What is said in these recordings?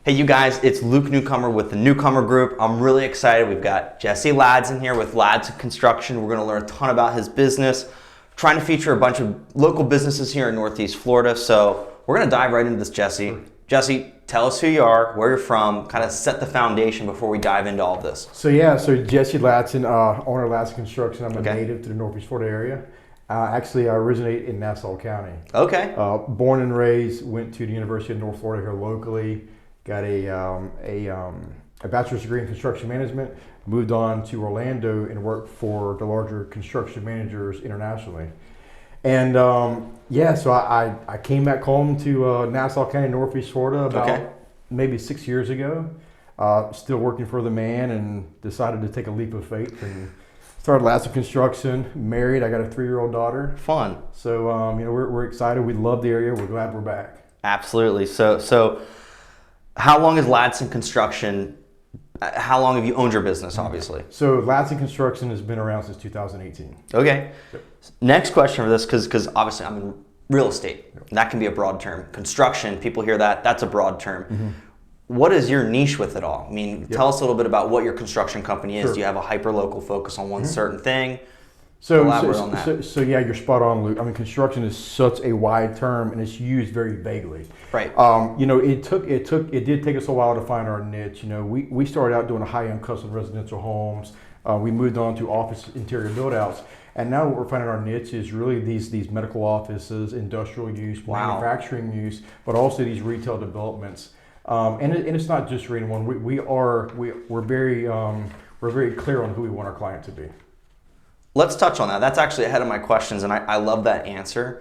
Hey you guys, it's Luke Newcomer with the Newcomer Group. I'm really excited. We've got Jessie Ladson here with Ladson Construction. We're going to learn a ton about his business. Trying to feature a bunch of local businesses here in Northeast Florida. So we're going to dive right into this, Jessie. Jessie, tell us who you are, where you're from, kind of set the foundation before we dive into all of this. So Jessie Ladson, owner of Ladson Construction. I'm a native to the Northeast Florida area. Actually, I originate in Nassau County. Okay. Born and raised, went to the University of North Florida here locally. Got a bachelor's degree in construction management. Moved on to Orlando and worked for the larger construction managers internationally. And so I came back home to Nassau County, Northeast Florida about maybe 6 years ago. Still working for the man, and decided to take a leap of faith and started Ladson Construction. Married. I got a 3-year-old daughter. Fun. So we're excited. We love the area. We're glad we're back. Absolutely. So how long is Ladson Construction? How long have you owned your business, obviously? So Ladson Construction has been around since 2018. Okay. Yep. Next question for this, because obviously I'm in real estate. Yep. That can be a broad term. Construction, people hear that, that's a broad term. Mm-hmm. What is your niche with it all? I mean, tell us a little bit about what your construction company is. Sure. Do you have a hyper-local focus on one certain thing? Elaborate on that. So you're spot on, Luke. I mean, construction is such a wide term, and it's used very vaguely. Right. It did take us a while to find our niche. We started out doing high-end custom residential homes. We moved on to office interior build-outs, and now what we're finding our niche is really these medical offices, industrial use, manufacturing use, but also these retail developments. And it's not just for anyone. We're very clear on who we want our client to be. Let's touch on that. That's actually ahead of my questions, and I love that answer.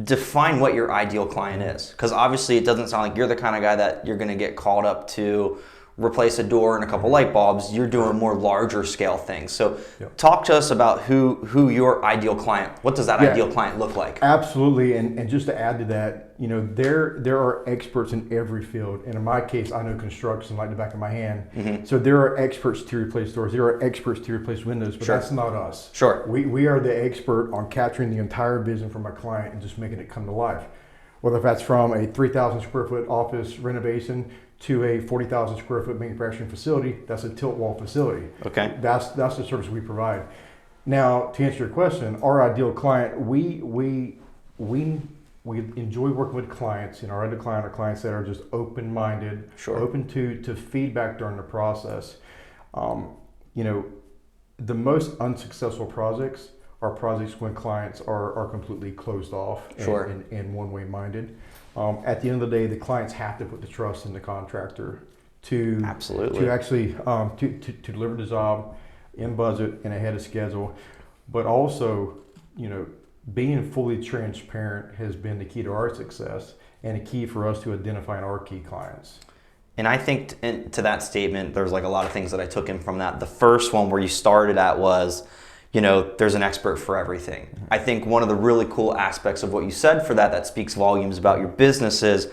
Define what your ideal client is, because obviously it doesn't sound like you're the kind of guy that you're going to get called up to replace a door and a couple light bulbs. You're doing more larger scale things. So talk to us about who your ideal client, what does that ideal client look like? Absolutely, and just to add to that, there are experts in every field. And in my case, I know construction like the back of my hand. Mm-hmm. So there are experts to replace doors. There are experts to replace windows, but that's not us. Sure. We are the expert on capturing the entire vision from a client and just making it come to life. Whether that's from a 3,000 square foot office renovation to a 40,000 square foot manufacturing facility, that's a tilt wall facility. Okay. That's the service we provide. Now, to answer your question, our ideal client, we enjoy working with clients. Our ideal client are clients that are just open-minded, open to feedback during the process. The most unsuccessful projects are projects when clients are completely closed off and one-way minded. At the end of the day, the clients have to put the trust in the contractor to actually to deliver the job in budget and ahead of schedule. But also, being fully transparent has been the key to our success and a key for us to identifying our key clients. And I think to that statement, there's like a lot of things that I took in from that. The first one where you started at was, there's an expert for everything. I think one of the really cool aspects of what you said for that speaks volumes about your business is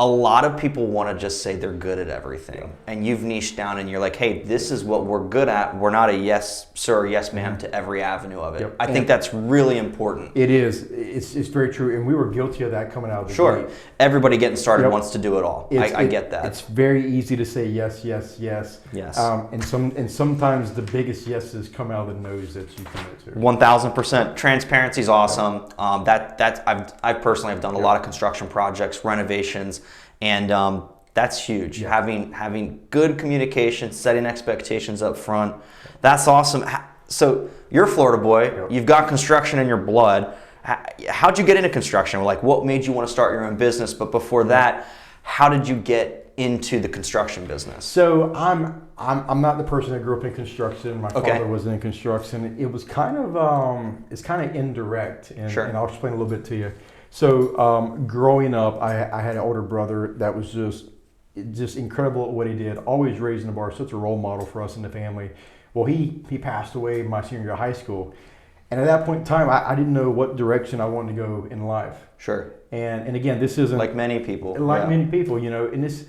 a lot of people want to just say they're good at everything. And you've niched down and you're like, hey, this is what we're good at. We're not a yes sir, yes ma'am to every avenue of it. Yep. I think that's really important. It is. It's very true. And we were guilty of that coming out of the gate. Everybody getting started wants to do it all. I get that. It's very easy to say yes, yes, yes. Yes. And sometimes the biggest yeses come out of the no's that you commit to. 1000%. Transparency is awesome. I personally have done a lot of construction projects, renovations, and that's huge. Having good communication, setting expectations up front. That's awesome. So you're a Florida boy. You've got construction in your blood. How'd you get into construction? Like, what made you want to start your own business? But before that, how did you get into the construction business? So I'm not the person that grew up in construction. My father was in construction. It was kind of indirect, and I'll explain a little bit to you. So growing up, I had an older brother that was just incredible at what he did, always raising the bar, such a role model for us in the family. Well, he passed away my senior year of high school. And at that point in time, I didn't know what direction I wanted to go in life. Sure. And again, this isn't... Like many people. Many people, and this...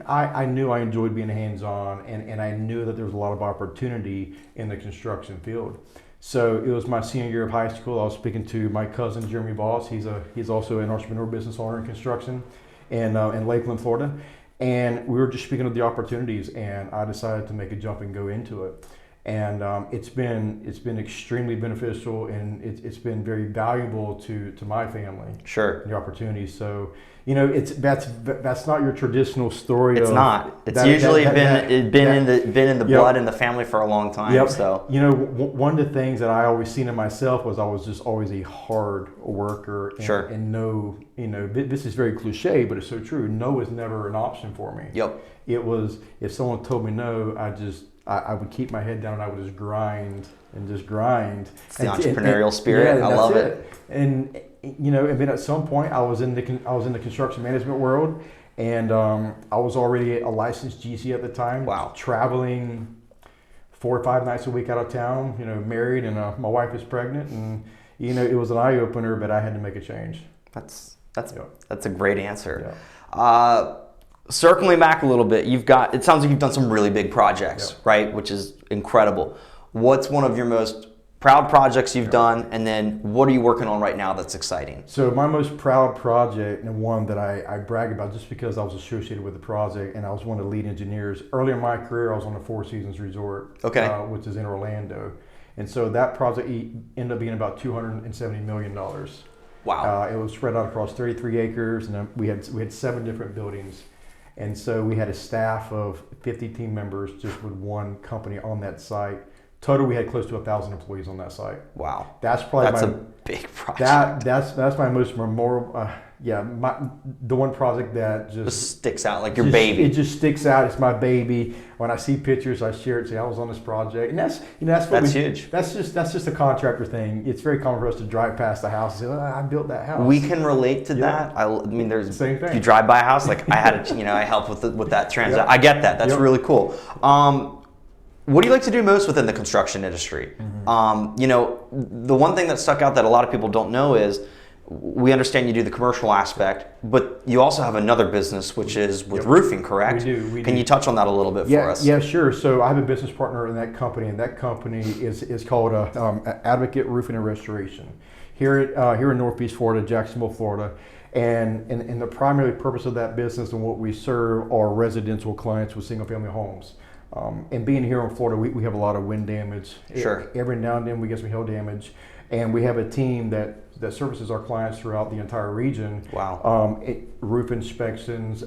I knew I enjoyed being hands-on, and I knew that there was a lot of opportunity in the construction field. So it was my senior year of high school. I was speaking to my cousin, Jeremy Boss. He's also an entrepreneur business owner in construction in Lakeland, Florida. And we were just speaking of the opportunities, and I decided to make a jump and go into it. And it's been extremely beneficial, and it's been very valuable to my family. Sure. The opportunities. So that's not your traditional story. It's not. It's usually been in the blood in the family for a long time. Yep. So one of the things that I always seen in myself was I was just always a hard worker. And, sure. And no, this is very cliche, but it's so true. No was never an option for me. Yep. It was, if someone told me no, I would keep my head down and I would just grind. It's the entrepreneurial spirit. Yeah, I love it. And then at some point I was in the construction management world, and I was already a licensed GC at the time. Wow. Traveling 4 or 5 nights a week out of town. Married, and my wife is pregnant, and it was an eye opener, but I had to make a change. That's a great answer. Yeah. Circling back a little bit, it sounds like you've done some really big projects, right? Which is incredible. What's one of your most proud projects you've done, and then what are you working on right now that's exciting? So my most proud project, and one that I brag about just because I was associated with the project and I was one of the lead engineers. Earlier in my career, I was on the Four Seasons Resort, which is in Orlando. And so that project ended up being about $270 million. Wow. It was spread out across 33 acres, and we had 7 different buildings. And so we had a staff of 50 team members just with one company on that site. Total, we had close to 1,000 employees on that site. Wow. That's probably a big project. That's my most memorable. The one project that just sticks out like your baby. It just sticks out. It's my baby. When I see pictures, I share it. Say I was on this project, and that's huge. That's just a contractor thing. It's very common for us to drive past the house and say, I built that house. We can relate to that. I mean, there's same thing. You drive by a house, like I had I helped with that transaction. I get that. That's really cool. What do you like to do most within the construction industry? Mm-hmm. The one thing that stuck out that a lot of people don't know is we understand you do the commercial aspect, but you also have another business, which is with roofing, correct? We do. Can you touch on that a little bit for us? Yeah, sure. So I have a business partner in that company, and that company is called Advocate Roofing and Restoration here in Northeast Florida, Jacksonville, Florida. And the primary purpose of that business and what we serve are residential clients with single-family homes. And being here in Florida, we have a lot of wind damage. Sure. Every now and then we get some hail damage, and we have a team that services our clients throughout the entire region. Wow. Roof inspections,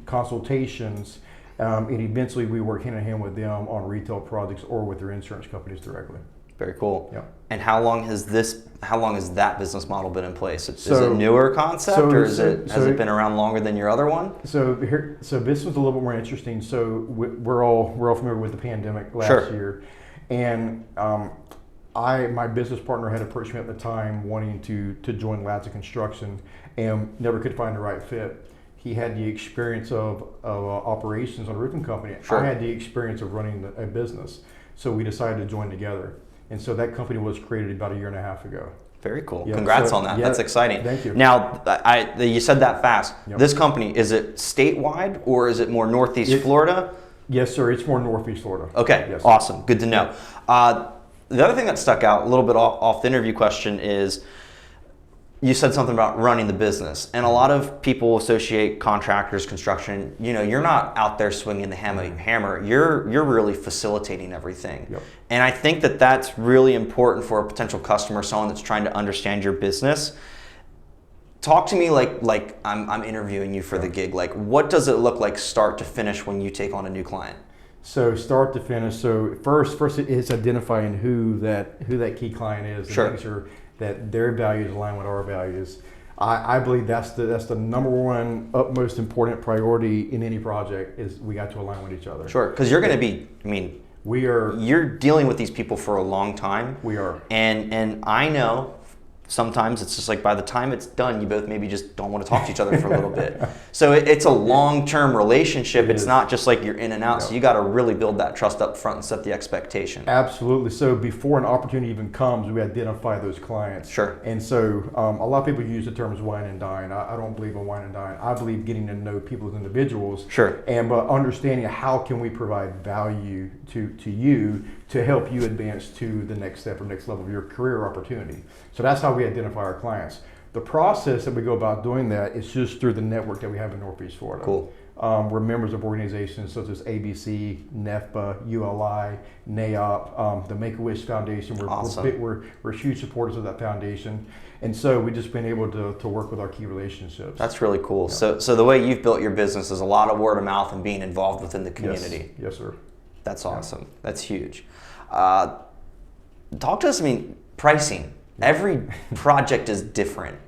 consultations, and eventually we work hand in hand with them on retail projects or with their insurance companies directly. Very cool. Yeah. And how long has that business model been in place? Is it a newer concept, or has it been around longer than your other one? So this was a little bit more interesting. So we're all familiar with the pandemic last year, and my business partner had approached me at the time wanting to join Ladson Construction, and never could find the right fit. He had the experience of operations on a roofing company. Sure. I had the experience of running a business, so we decided to join together. And so that company was created about 1.5 years ago. Very cool. Yeah, congrats on that. That's exciting. Thank you. Now, you said that fast. Yep. This company, is it statewide or is it more Northeast Florida? Yes, sir. It's more Northeast Florida. Okay. Yes. Awesome. Good to know. The other thing that stuck out a little bit off the interview question is you said something about running the business, and a lot of people associate contractors, construction. You're not out there swinging the hammer. You're really facilitating everything. Yep. And I think that that's really important for a potential customer, someone that's trying to understand your business. Talk to me like I'm interviewing you for the gig. Like, what does it look like start to finish when you take on a new client? So start to finish. So first it's identifying who that key client is, and making sure that their values align with our values. I believe that's the number one utmost important priority in any project is we got to align with each other. Sure, because you're going to be. You're dealing with these people for a long time. We are. And I know sometimes it's just like by the time it's done, you both maybe just don't want to talk to each other for a little bit. So it's a long-term relationship. It's not just like you're in and out. No. So you got to really build that trust up front and set the expectation. Absolutely. So before an opportunity even comes, we identify those clients. Sure. And so a lot of people use the terms wine and dine. I don't believe in wine and dine. I believe getting to know people as individuals. Sure. And understanding how can we provide value to you to help you advance to the next step or next level of your career opportunity. So that's how we identify our clients. The process that we go about doing that is just through the network that we have in Northeast Florida. Cool. we're members of organizations such as ABC, NEFPA, ULI, NAOP, the Make-A-Wish Foundation. Awesome. We're huge supporters of that foundation. And so we've just been able to work with our key relationships. That's really cool. Yeah. So the way you've built your business is a lot of word of mouth and being involved within the community. Yes, sir. That's awesome. Yeah. That's huge. Talk to us, pricing. Every project is different.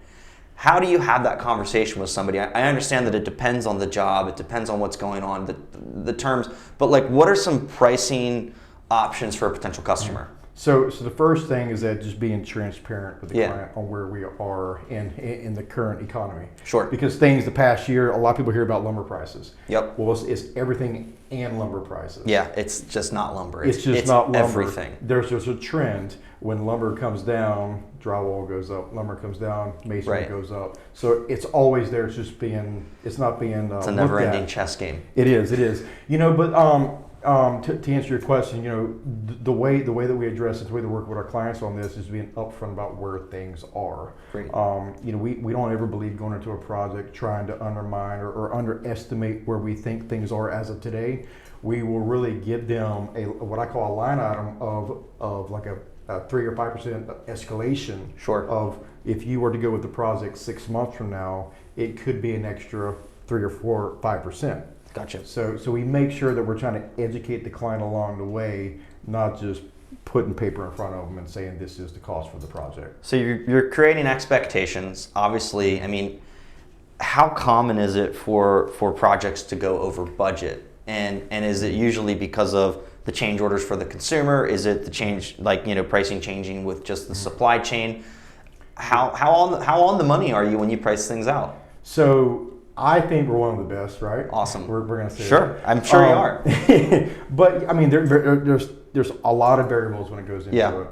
How do you have that conversation with somebody? I understand that it depends on the job, it depends on what's going on, the terms, but what are some pricing options for a potential customer? So the first thing is that just being transparent with the client on where we are in the current economy. Sure. Because the past year, a lot of people hear about lumber prices. Yep. Well, it's everything and lumber prices. Yeah, it's just not lumber. It's not lumber. Everything. There's a trend. When lumber comes down, drywall goes up. Lumber comes down, masonry goes up. So it's always there. It's not being. It's a never-ending chess game. It is. But to answer your question, the way that we address it, the way that we work with our clients on this is being upfront about where things are. Great. We don't ever believe going into a project trying to undermine or underestimate where we think things are as of today. We will really give them what I call a line item of like a 3 or 5% escalation. Sure. Of if you were to go with the project 6 months from now, it could be an extra 3 or 4 or 5%. Gotcha. So we make sure that we're trying to educate the client along the way, not just putting paper in front of them and saying this is the cost for the project. So you're creating expectations. Obviously, how common is it for projects to go over budget? And is it usually because of the change orders for the consumer? Is it the change, pricing changing with just the supply chain? How on the money are you when you price things out? So I think we're one of the best, right? Awesome. We're going to say sure. that. I'm sure you are. But there's a lot of variables when it goes into it.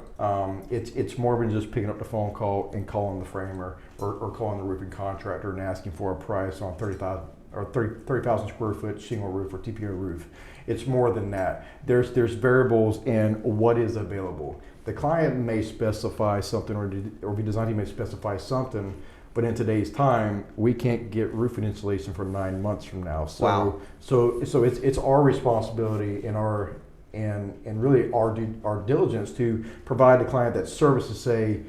It's more than just picking up the phone call and calling the framer or calling the roofing contractor and asking for a price on 30,000 square foot shingle roof or TPO roof. It's more than that. There's variables in what is available. The client may specify something or the design team may specify something, but in today's time, we can't get roofing insulation for 9 months from now. So, wow. So it's our responsibility and really our diligence to provide the client that service to say,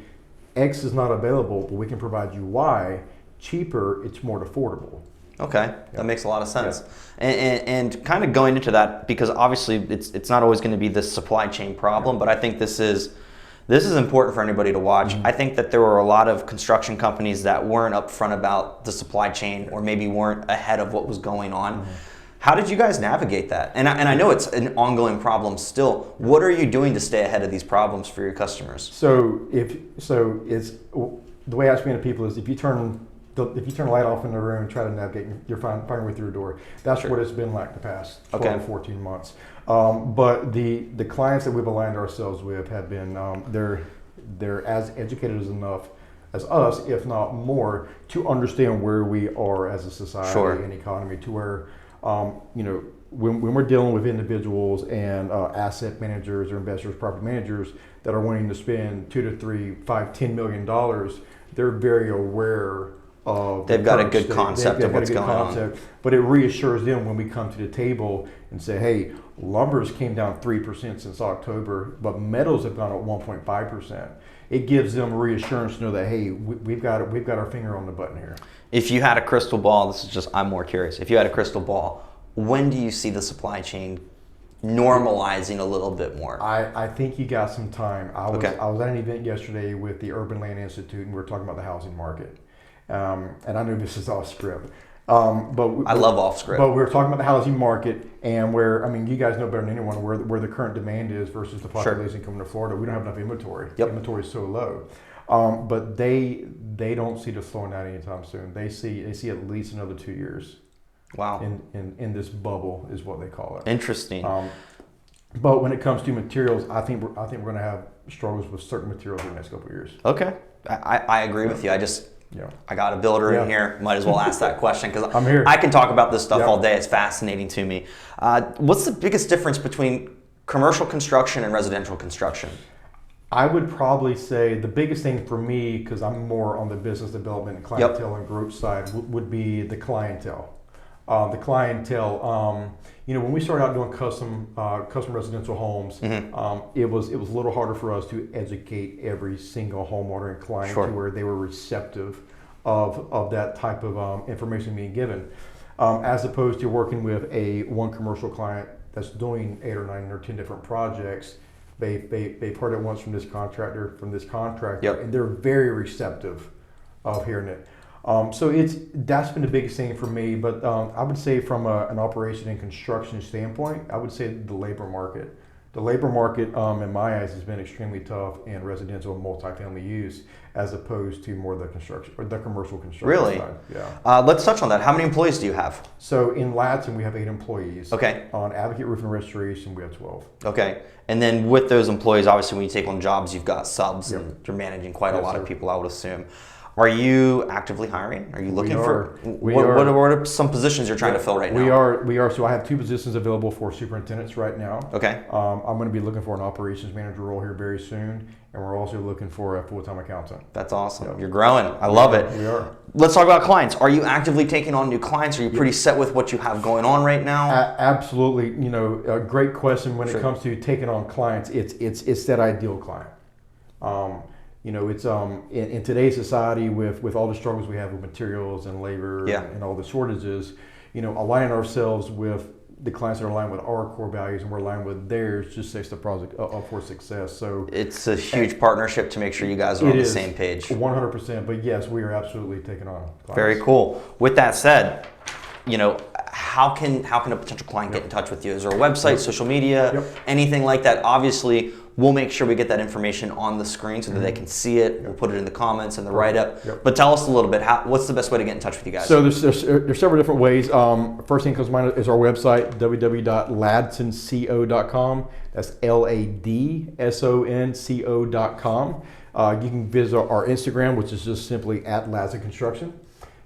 X is not available, but we can provide you Y. Cheaper, it's more affordable. Okay, that makes a lot of sense. Yeah. And kind of going into that, because obviously it's not always going to be this supply chain problem, but I think this is important for anybody to watch. I think that there were a lot of construction companies that weren't upfront about the supply chain or maybe weren't ahead of what was going on. How did you guys navigate that? And I know it's an ongoing problem still. What are you doing to stay ahead of these problems for your customers? So it's the way I explain to people is if you turn the light off in the room and try to navigate, you're finding your way through a door. That's what it's been like the past 12 to 14 months. But the clients that we've aligned ourselves with have been, they're as educated as enough as us, if not more, to understand where we are as a society and economy, to where, when we're dealing with individuals and asset managers or investors, property managers that are wanting to spend $2 to $3, $5, $10 million, they're very aware of. They've got a good concept of what's going on. But it reassures them when we come to the table and say, hey, lumber's came down 3% since October, but metals have gone up 1.5%. It gives them reassurance to know that, hey, we've got our finger on the button here. If you had a crystal ball, I'm more curious. If you had a crystal ball, when do you see the supply chain normalizing a little bit more? I think you got some time. I was at an event yesterday with the Urban Land Institute, and we were talking about the housing market. And I know this is off script. But I love off script. But we were talking about the housing market and where, you guys know better than anyone where the current demand is versus the population coming to Florida. We don't have enough inventory. Yep. Inventory is so low. But they don't see this slowing down anytime soon. They see at least another 2 years. Wow. In this bubble is what they call it. Interesting. But when it comes to materials, I think we're going to have struggles with certain materials in the next couple of years. Okay. I agree with you. I got a builder in here. Might as well ask that question because I'm here. I can talk about this stuff all day. It's fascinating to me. What's the biggest difference between commercial construction and residential construction? I would probably say the biggest thing for me, because I'm more on the business development and clientele and group side, would be the clientele. The clientele. When we started out doing custom residential homes, it was a little harder for us to educate every single homeowner and client Sure. to where they were receptive of that type of information being given, as opposed to working with one commercial client that's doing 8 or 9 or 10 different projects. They've heard it once from this contractor, Yep. and they're very receptive of hearing it. So that's been the biggest thing for me. But I would say from an operation and construction standpoint, I would say the labor market. The labor market, in my eyes, has been extremely tough in residential and multifamily use, as opposed to more the construction or the commercial construction Really? side. Yeah. Let's touch on that. How many employees do you have? So in Ladson, we have 8 employees. Okay. On Advocate Roof and Restoration, we have 12. Okay. And then with those employees, obviously, when you take on jobs, you've got subs, Yep. and you're managing quite a Yes, lot sir. of people, I would assume. Are you actively hiring? Are you looking for We what are. what are some positions you're trying to fill right now? We are. So I have 2 positions available for superintendents right now. Okay. I'm going to be looking for an operations manager role here very soon, and we're also looking for a full-time accountant. That's awesome. Yep. You're growing. I love it. We are. Let's talk about clients. Are you actively taking on new clients? Are you pretty set with what you have going on right now? Absolutely. A great question when Sure. it comes to taking on clients. It's that ideal client. It's in today's society with all the struggles we have with materials and labor Yeah. and all the shortages, aligning ourselves with the clients that are aligned with our core values and we're aligned with theirs just sets the project up for success. So It's a huge partnership to make sure you guys are on the same page. 100%. But yes, we are absolutely taking on clients. Very cool. With that said, how can a potential client get in touch with you? Is there a website, social media, Yep. anything like that? Obviously, we'll make sure we get that information on the screen so that they can see it. We'll put it in the comments and the write-up. Yep. But tell us a little bit, what's the best way to get in touch with you guys? So there's several different ways. First thing that comes to mind is our website, www.ladsonco.com. That's LADSONCO.com. You can visit our Instagram, which is just simply @Ladson Construction.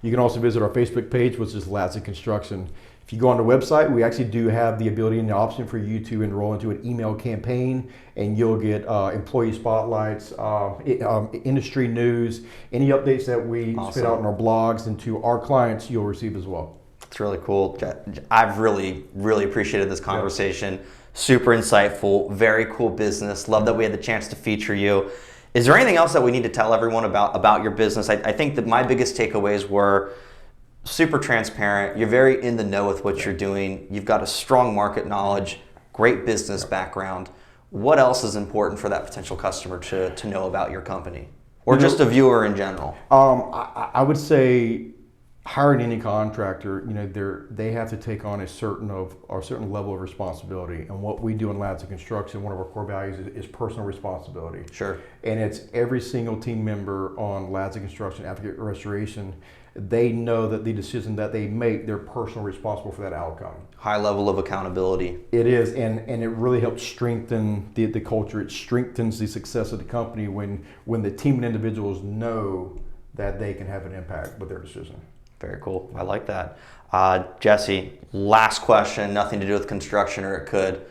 You can also visit our Facebook page, which is Ladson Construction. If you go on the website, we actually do have the ability and the option for you to enroll into an email campaign, and you'll get employee spotlights, industry news, any updates that we spit out in our blogs, and to our clients, you'll receive as well. It's really cool. I've really, really appreciated this conversation. Yeah. Super insightful, very cool business. Love that we had the chance to feature you. Is there anything else that we need to tell everyone about your business? I think that my biggest takeaways were super transparent. You're very in the know with what you're doing. You've got a strong market knowledge, great business background. What else is important for that potential customer to know about your company? Or just a viewer in general? I would say hiring any contractor, they have to take on a certain level of responsibility. And what we do in Ladson Construction, one of our core values is personal responsibility. Sure. And it's every single team member on Ladson Construction, Advocate Restoration, they know that the decision that they make, they're personally responsible for that outcome. High level of accountability. It is, and it really helps strengthen the culture. It strengthens the success of the company when the team and individuals know that they can have an impact with their decision. Very cool. I like that. Jessie, last question, nothing to do with construction, or it could.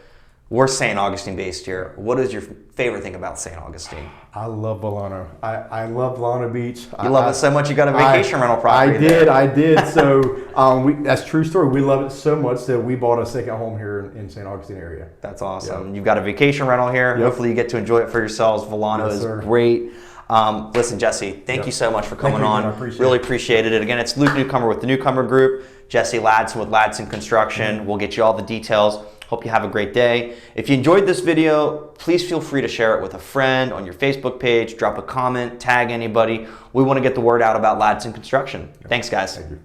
We're St. Augustine based here. What is your favorite thing about St. Augustine? I love Volano. I love Volano Beach. You love it so much you got a vacation rental property I did. So that's a true story. We love it so much that we bought a second home here in St. Augustine area. That's awesome. Yep. You've got a vacation rental here. Yep. Hopefully you get to enjoy it for yourselves. Volano is great. Listen, Jessie, thank you so much for coming on. Really appreciated it. Again, it's Luke Newcomer with the Newcomer Group, Jessie Ladson with Ladson Construction. We'll get you all the details. Hope you have a great day. If you enjoyed this video, please feel free to share it with a friend on your Facebook page, drop a comment, tag anybody. We want to get the word out about Ladson Construction. Thanks, guys. Thank you.